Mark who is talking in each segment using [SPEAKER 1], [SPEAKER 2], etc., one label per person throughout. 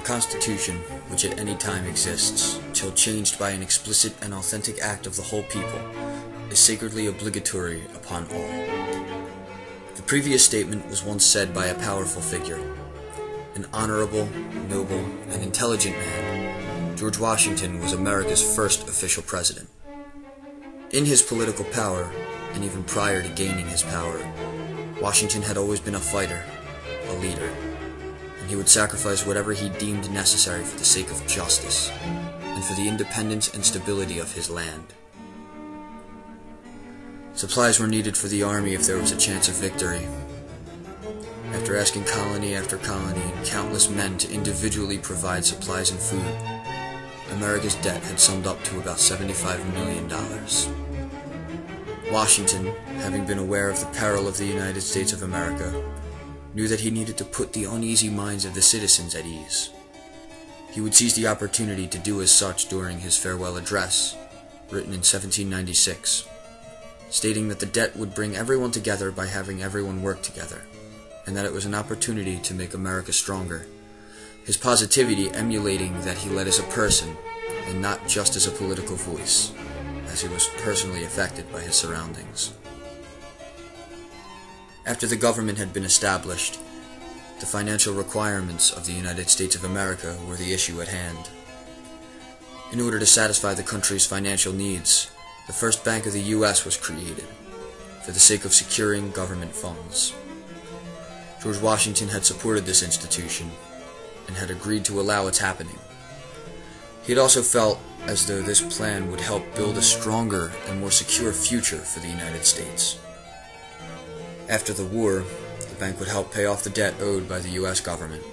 [SPEAKER 1] Constitution, which at any time exists, till changed by an explicit and authentic act of the whole people, is sacredly obligatory upon all. The previous statement was once said by a powerful figure, an honorable, noble, and intelligent man. George Washington was America's first official president. In his political power, and even prior to gaining his power, Washington had always been a fighter, a leader, and he would sacrifice whatever he deemed necessary for the sake of justice, and for the independence and stability of his land. Supplies were needed for the army if there was a chance of victory. After asking colony after colony and countless men to individually provide supplies and food, America's debt had summed up to about $75 million. Washington, having been aware of the peril of the United States of America, knew that he needed to put the uneasy minds of the citizens at ease. He would seize the opportunity to do as such during his farewell address, written in 1796, stating that the debt would bring everyone together by having everyone work together, and that it was an opportunity to make America stronger, his positivity emulating that he led as a person, and not just as a political voice, as he was personally affected by his surroundings. After the government had been established, the financial requirements of the United States of America were the issue at hand. In order to satisfy the country's financial needs, the first Bank of the U.S. was created, for the sake of securing government funds. George Washington had supported this institution, and had agreed to allow its happening. He had also felt as though this plan would help build a stronger and more secure future for the United States. After the war, the bank would help pay off the debt owed by the U.S. government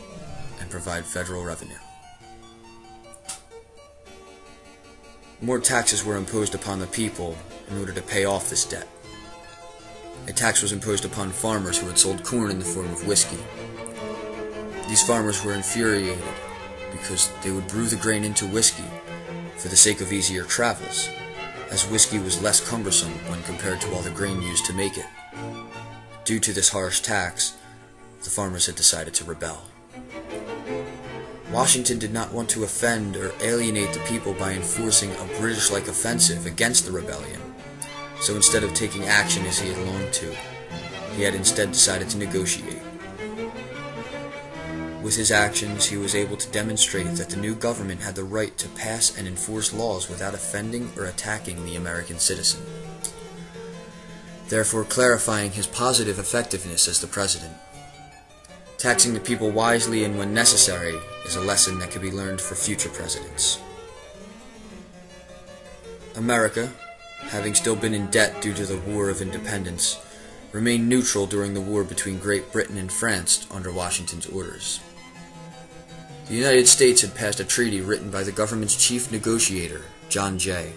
[SPEAKER 1] and provide federal revenue. More taxes were imposed upon the people in order to pay off this debt. A tax was imposed upon farmers who had sold corn in the form of whiskey. These farmers were infuriated because they would brew the grain into whiskey for the sake of easier travels, as whiskey was less cumbersome when compared to all the grain used to make it. Due to this harsh tax, the farmers had decided to rebel. Washington did not want to offend or alienate the people by enforcing a British-like offensive against the rebellion, so instead of taking action as he had longed to, he had instead decided to negotiate. With his actions, he was able to demonstrate that the new government had the right to pass and enforce laws without offending or attacking the American citizen, therefore clarifying his positive effectiveness as the president. Taxing the people wisely and when necessary is a lesson that can be learned for future presidents. America, having still been in debt due to the War of Independence, remained neutral during the war between Great Britain and France under Washington's orders. The United States had passed a treaty written by the government's chief negotiator, John Jay.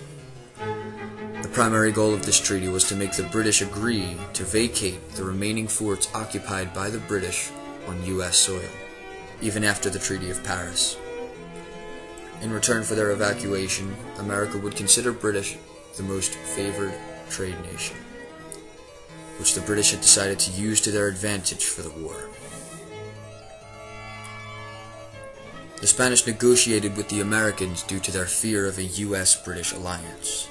[SPEAKER 1] The primary goal of this treaty was to make the British agree to vacate the remaining forts occupied by the British on U.S. soil, even after the Treaty of Paris. In return for their evacuation, America would consider British the most favored trade nation, which the British had decided to use to their advantage for the war. The Spanish negotiated with the Americans due to their fear of a U.S.-British alliance.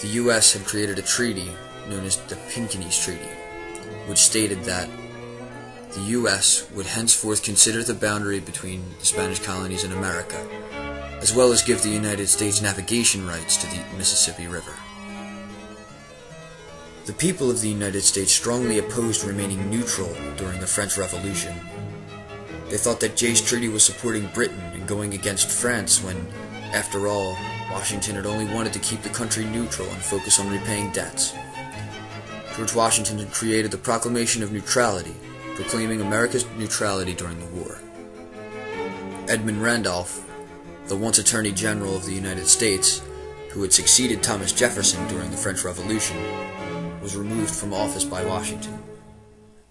[SPEAKER 1] The U.S. had created a treaty known as the Pinckney's Treaty, which stated that the U.S. would henceforth consider the boundary between the Spanish colonies and America, as well as give the United States navigation rights to the Mississippi River. The people of the United States strongly opposed remaining neutral during the French Revolution. They thought that Jay's treaty was supporting Britain and going against France when, after all, Washington had only wanted to keep the country neutral and focus on repaying debts. George Washington had created the Proclamation of Neutrality, proclaiming America's neutrality during the war. Edmund Randolph, the once Attorney General of the United States, who had succeeded Thomas Jefferson during the French Revolution, was removed from office by Washington,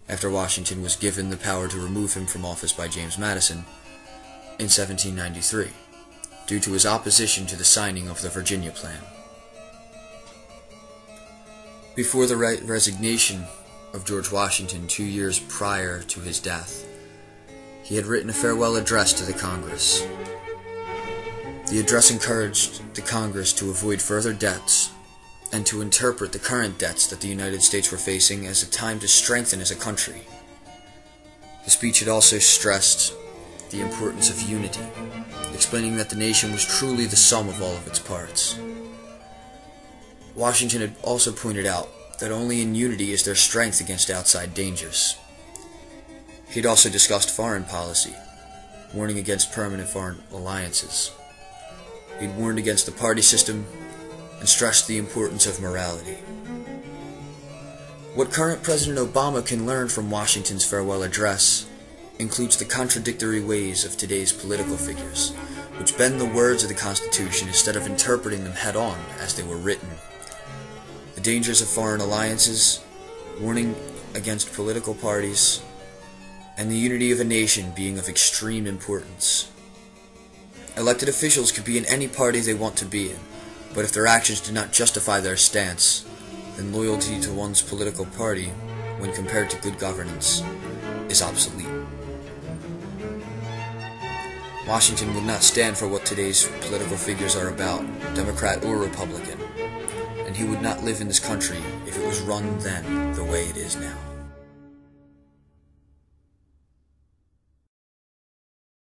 [SPEAKER 1] after Washington was given the power to remove him from office by James Madison in 1793, due to his opposition to the signing of the Virginia Plan. Before the resignation of George Washington 2 years prior to his death, he had written a farewell address to the Congress. The address encouraged the Congress to avoid further debts and to interpret the current debts that the United States were facing as a time to strengthen as a country. The speech had also stressed the importance of unity, explaining that the nation was truly the sum of all of its parts. Washington had also pointed out that only in unity is there strength against outside dangers. He had also discussed foreign policy, warning against permanent foreign alliances. He had warned against the party system and stressed the importance of morality. What current President Obama can learn from Washington's farewell address includes the contradictory ways of today's political figures, which bend the words of the Constitution instead of interpreting them head-on as they were written. The dangers of foreign alliances, warning against political parties, and the unity of a nation being of extreme importance. Elected officials could be in any party they want to be in, but if their actions do not justify their stance, then loyalty to one's political party, when compared to good governance, is obsolete. Washington would not stand for what today's political figures are about, Democrat or Republican, and he would not live in this country if it was run then the way it is now.